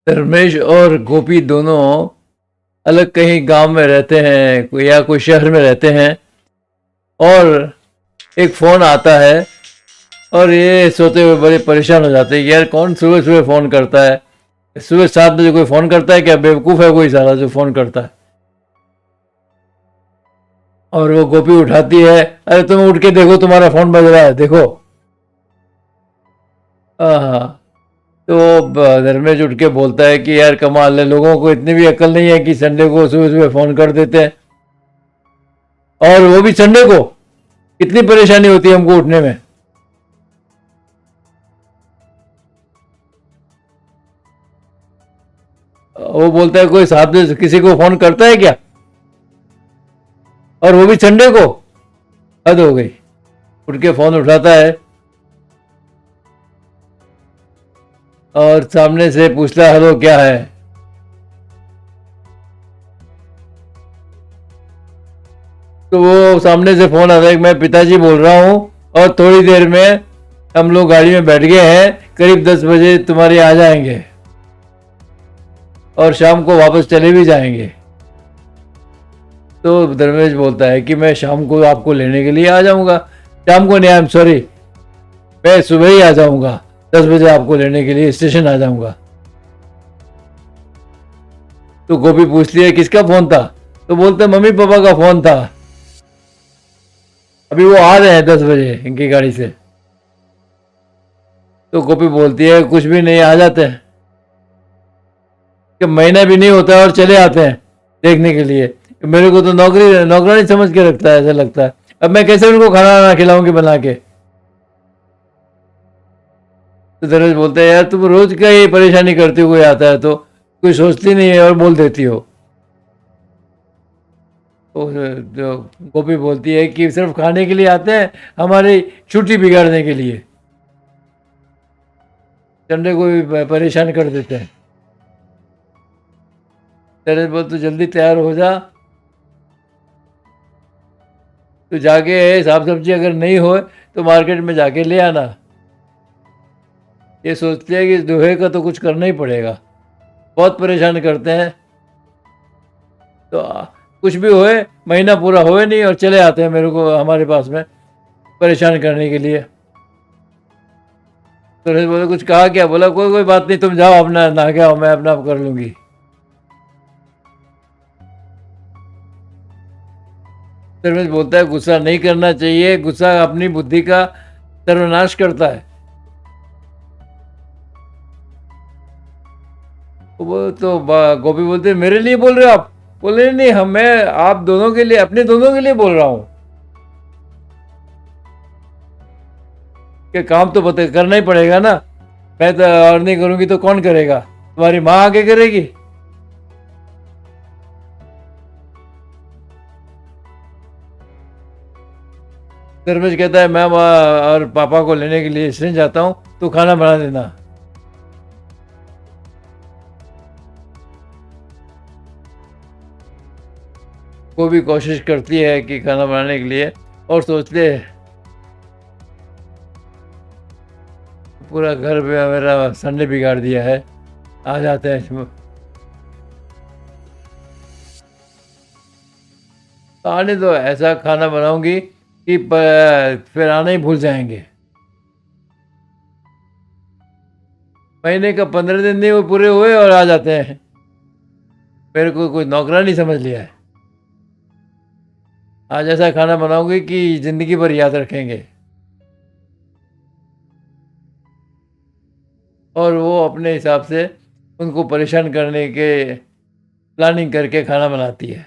धर्मेश और गोपी दोनों अलग कहीं गांव में रहते हैं या कोई शहर में रहते हैं, और एक फ़ोन आता है और ये सोते हुए बड़े परेशान हो जाते हैं कि यार कौन सुबह सुबह फ़ोन करता है। सुबह 7 बजे कोई फ़ोन करता है क्या? बेवकूफ़ है कोई साला जो फ़ोन करता है। और वो गोपी उठाती है, अरे तुम उठ के देखो तुम्हारा फ़ोन बज रहा है, देखो। हाँ। तो धर्मेश उठ के बोलता है कि यार कमाल है, लोगों को इतनी भी अक्ल नहीं है कि संडे को सुबह सुबह फ़ोन कर देते हैं, और वो भी संडे को। कितनी परेशानी होती है हमको उठने में। वो बोलता है कोई साहब से किसी को फ़ोन करता है क्या, और वो भी संडे को। हद हो गई। उठ के फ़ोन उठाता है और सामने से पूछता है हेलो क्या है। तो वो सामने से फ़ोन आता है कि मैं पिताजी बोल रहा हूँ, और थोड़ी देर में हम लोग गाड़ी में बैठ गए हैं, करीब 10 बजे तुम्हारे आ जाएंगे और शाम को वापस चले भी जाएंगे। तो धर्मेश बोलता है कि मैं शाम को आपको लेने के लिए आ जाऊंगा। शाम को नहीं, आई एम सॉरी, मैं सुबह ही आ जाऊंगा, 10 बजे आपको लेने के लिए स्टेशन आ जाऊंगा। तो गोपी पूछती है किसका फ़ोन था? तो बोलते मम्मी पापा का फ़ोन था, अभी वो आ रहे हैं 10 बजे इनकी गाड़ी से। तो गोपी बोलती है कुछ भी नहीं, आ जाते हैं, कि महीना भी नहीं होता और चले आते हैं देखने के लिए। मेरे को तो नौकरी नौकरानी समझ के रखता है, ऐसा लगता है। अब मैं कैसे उनको खाना ना खिलाऊंगी बना के। तो धनुष बोलते हैं यार तुम रोज का ये परेशानी करते हुए आता है, तो कोई सोचती नहीं है और बोल देती हो। तो जो गोपी बोलती है कि सिर्फ खाने के लिए आते हैं, हमारी छुट्टी बिगाड़ने के लिए, संडे को भी परेशान कर देते हैं। धनुष बोल तू जल्दी तैयार हो जा, तो जाके साफ सब्जी अगर नहीं हो तो मार्केट में जाके ले आना। ये सोचते हैं कि दोहे का तो कुछ करना ही पड़ेगा, बहुत परेशान करते हैं। तो कुछ भी होए, महीना पूरा होए नहीं और चले आते हैं मेरे को हमारे पास में परेशान करने के लिए। तो बोले कुछ कहा क्या? बोला कोई कोई बात नहीं, तुम जाओ अपना नहा के आओ, मैं अपना कर लूंगी। धर्मेश बोलता है गुस्सा नहीं करना चाहिए, गुस्सा अपनी बुद्धि का सर्वनाश करता है। वो तो गोपी बोलते हैं मेरे लिए बोल रहे हो आप? बोले नहीं, हम मैं आप दोनों के लिए, अपने दोनों के लिए बोल रहा हूँ कि काम तो बता करना ही पड़ेगा ना। मैं तो और नहीं करूंगी तो कौन करेगा? तुम्हारी माँ आगे करेगी। धर्मेश कहता है मैं और पापा को लेने के लिए स्टेशन जाता हूँ, तो खाना बना देना। वो भी कोशिश करती है कि खाना बनाने के लिए, और सोचते है पूरा घर पे मेरा संडे बिगाड़ दिया है, आ जाते हैं। आने दो, ऐसा खाना बनाऊंगी कि फिर आना ही भूल जाएंगे। महीने का 15 दिन नहीं वो पूरे हुए और आ जाते हैं। मेरे को कोई नौकरानी समझ लिया है। आज ऐसा खाना बनाऊंगी कि जिंदगी भर याद रखेंगे। और वो अपने हिसाब से उनको परेशान करने के प्लानिंग करके खाना बनाती है।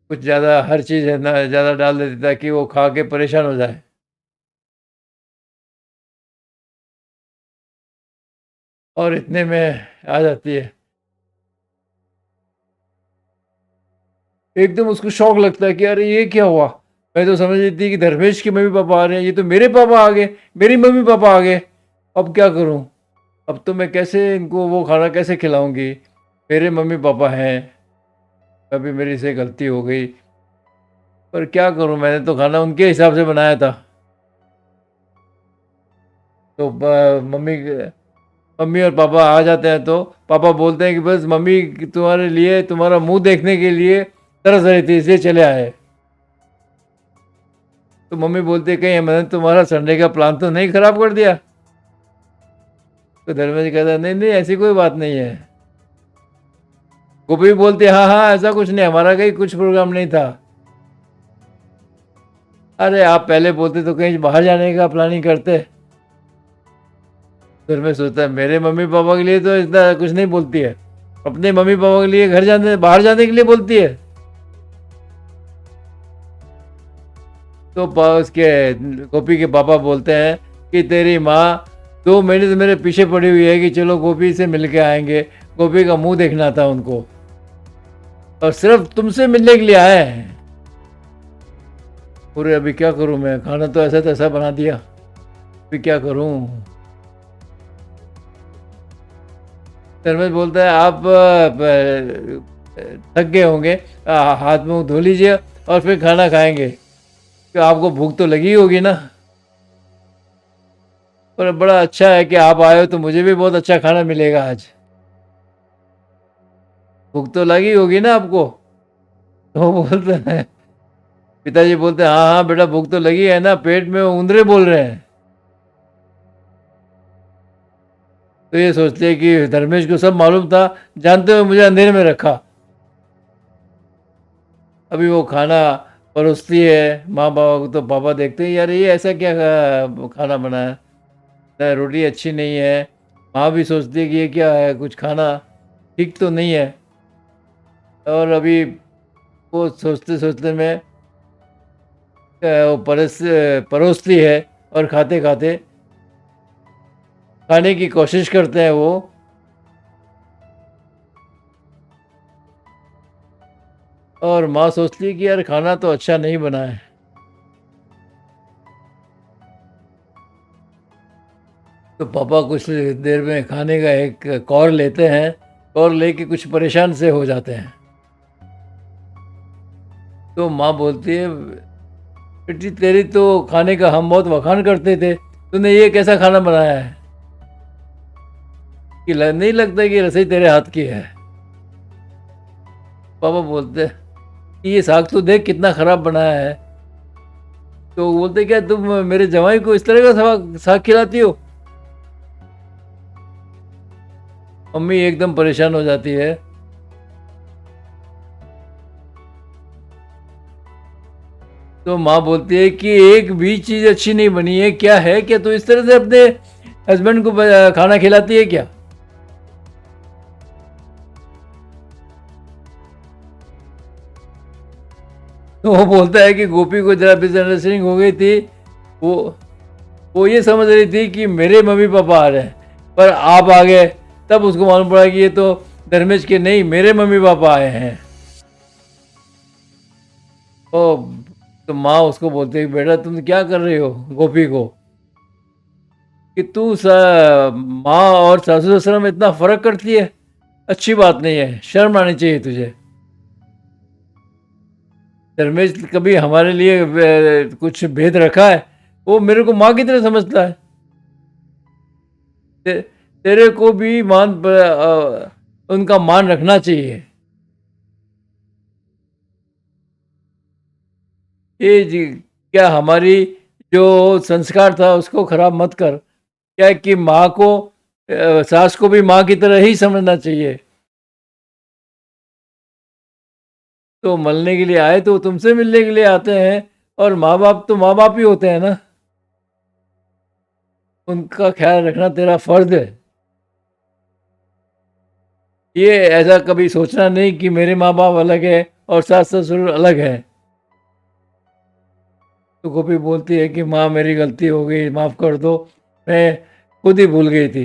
कुछ ज़्यादा हर चीज़ है ना, ज़्यादा डाल देती ताकि वो खा के परेशान हो जाए, और इतने में आ जाती है। एकदम उसको शौक लगता है कि अरे ये क्या हुआ। मैं तो समझ रही थी कि धर्मेश के मम्मी पापा आ रहे हैं, ये तो मेरे पापा आ गए, मेरी मम्मी पापा आ गए। अब क्या करूं? अब तो मैं कैसे इनको वो खाना कैसे खिलाऊंगी? मेरे मम्मी पापा हैं, अभी मेरी से गलती हो गई, पर क्या करूं, मैंने तो खाना उनके हिसाब से बनाया था। तो मम्मी मम्मी और पापा आ जाते हैं तो पापा बोलते हैं कि बस मम्मी तुम्हारे लिए तुम्हारा मुंह देखने के लिए तरस रही थी इसलिए चले आए। तो मम्मी बोलती है कहीं मैंने तुम्हारा संडे का प्लान तो नहीं खराब कर दिया। तो धर्मेश कहता है नहीं नहीं ऐसी कोई बात नहीं है। गोपी बोलती है हाँ हाँ ऐसा कुछ नहीं, हमारा कहीं कुछ प्रोग्राम नहीं था। अरे आप पहले बोलते तो कहीं बाहर जाने का प्लानिंग करते। फिर मैं सोचता है मेरे मम्मी पापा के लिए तो इतना कुछ नहीं बोलती है, अपने मम्मी पापा के लिए घर जाने बाहर जाने के लिए बोलती है। तो उसके गोपी के पापा बोलते हैं कि तेरी माँ 2 महीने से मेरे पीछे पड़ी हुई है कि चलो गोपी से मिल के आएंगे, गोपी का मुंह देखना था उनको और सिर्फ तुमसे मिलने के लिए आए हैं। पूरे अभी क्या करूं मैं, खाना तो ऐसा तैसा बना दिया, अभी क्या करूं। धर्मेश बोलता है आप थक गए होंगे, हाथ मुंह धो लीजिए और फिर खाना खाएंगे, कि आपको भूख तो लगी होगी ना। पर बड़ा अच्छा है कि आप आए हो तो मुझे भी बहुत अच्छा खाना मिलेगा आज। भूख तो लगी होगी ना आपको। तो वो बोलते हैं, पिताजी बोलते हैं हाँ हाँ बेटा भूख तो लगी है ना, पेट में उंदरे बोल रहे हैं। तो ये सोचते हैं कि धर्मेश को सब मालूम था, जानते हुए मुझे अंधेरे में रखा। अभी वो खाना परोसती है माँ बाबा को, तो पापा देखते हैं यार ये ऐसा क्या खाना बना है, रोटी अच्छी नहीं है। माँ भी सोचती है कि ये क्या है, कुछ खाना ठीक तो नहीं है। और अभी वो सोचते सोचते में वो परोसती है और खाते खाते खाने की कोशिश करते हैं वो। और माँ सोचती है कि यार खाना तो अच्छा नहीं बना है। तो पापा कुछ देर में खाने का एक कौर लेते हैं, कौर लेके कुछ परेशान से हो जाते हैं। तो माँ बोलती है बेटी तेरी तो खाने का हम बहुत वखान करते थे, तूने ये कैसा खाना बनाया है कि नहीं लगता कि रसोई तेरे हाथ की है। पापा बोलते हैं कि ये साग तो देख कितना खराब बनाया है। तो बोलते क्या तुम मेरे जवाई को इस तरह का साग साग खिलाती हो। मम्मी एकदम परेशान हो जाती है। तो माँ बोलती है कि एक भी चीज अच्छी नहीं बनी है, क्या है क्या तू इस तरह से अपने हस्बैंड को खाना खिलाती है क्या। तो वो बोलता है कि गोपी को जरा मिसअंडरस्टैंडिंग हो गई थी, वो वो ये समझ रही थी कि मेरे मम्मी पापा आ रहे हैं, पर आप आ गए तब उसको मालूम पड़ा कि ये तो धर्मेश के नहीं मेरे मम्मी पापा आए हैं। ओ, तो माँ उसको बोलती है बेटा तुम क्या कर रही हो गोपी को, कि तू माँ और सासू ससुर में इतना फर्क करती है, अच्छी बात नहीं है, शर्म आनी चाहिए तुझे। धर्मेश कभी हमारे लिए कुछ भेद रखा है, वो मेरे को माँ की तरह समझता है। तेरे को भी उनका मान रखना चाहिए। ये जी क्या हमारी जो संस्कार था उसको खराब मत कर। क्या है कि माँ को सास को भी माँ की तरह ही समझना चाहिए। तो मिलने के लिए आए तो तुमसे मिलने के लिए आते हैं, और माँ बाप तो माँ बाप ही होते हैं ना, उनका ख्याल रखना तेरा फर्ज है। ये ऐसा कभी सोचना नहीं कि मेरे माँ बाप अलग है और सास ससुर अलग है। तो गोपी बोलती है कि माँ मेरी गलती हो गई, माफ़ कर दो, मैं खुद ही भूल गई थी।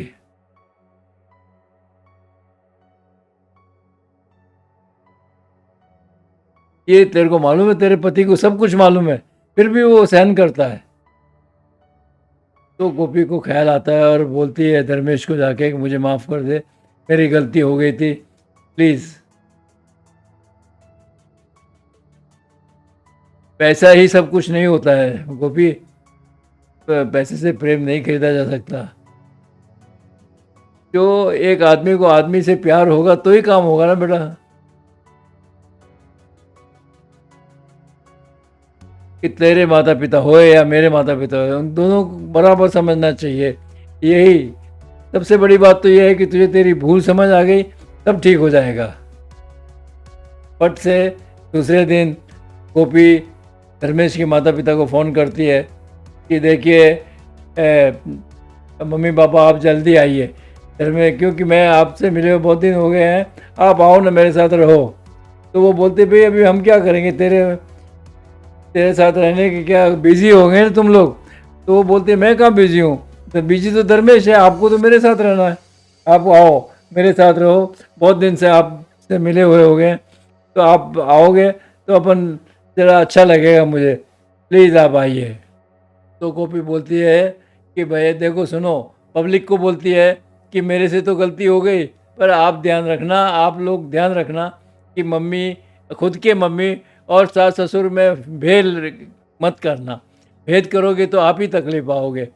ये तेरे को मालूम है, तेरे पति को सब कुछ मालूम है, फिर भी वो सहन करता है। तो गोपी को ख्याल आता है और बोलती है धर्मेश को जाके कि मुझे माफ़ कर दे, मेरी गलती हो गई थी, प्लीज़। पैसा ही सब कुछ नहीं होता है गोपी, पैसे से प्रेम नहीं खरीदा जा सकता। जो एक आदमी को आदमी से प्यार होगा तो ही काम होगा ना बेटा। कि तेरे माता पिता होए या मेरे माता पिता होए, उन दोनों को बराबर समझना चाहिए। यही सबसे बड़ी बात तो यह है कि तुझे तेरी भूल समझ आ गई, तब ठीक हो जाएगा। फट से दूसरे दिन गोपी धर्मेश के माता पिता को फ़ोन करती है कि देखिए मम्मी पापा आप जल्दी आइए धर्मेश, क्योंकि मैं आपसे मिले हुए बहुत दिन हो गए हैं, आप आओ ना मेरे साथ रहो। तो वो बोलते भाई अभी हम क्या करेंगे, तेरे तेरे साथ रहने के क्या बिजी हो गए ना तुम लोग। तो वो बोलते मैं कहाँ बिजी हूँ, तो बिजी तो धर्मेश है, आपको तो मेरे साथ रहना है, आप आओ मेरे साथ रहो, बहुत दिन से आपसे मिले हुए हो गए, तो आप आओगे तो अपन ज़रा अच्छा लगेगा मुझे, प्लीज़ आप आइए। तो गोपी बोलती है कि भैया देखो सुनो, पब्लिक को बोलती है कि मेरे से तो गलती हो गई, पर आप ध्यान रखना, आप लोग ध्यान रखना कि मम्मी, खुद के मम्मी और सास ससुर में भेद मत करना, भेद करोगे तो आप ही तकलीफ पाओगे।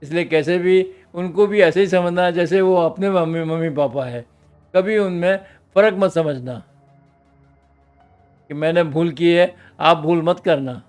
इसलिए कैसे भी उनको भी ऐसे ही समझना जैसे वो अपने मम्मी मम्मी पापा है, कभी उनमें फ़र्क मत समझना कि मैंने भूल की है, आप भूल मत करना।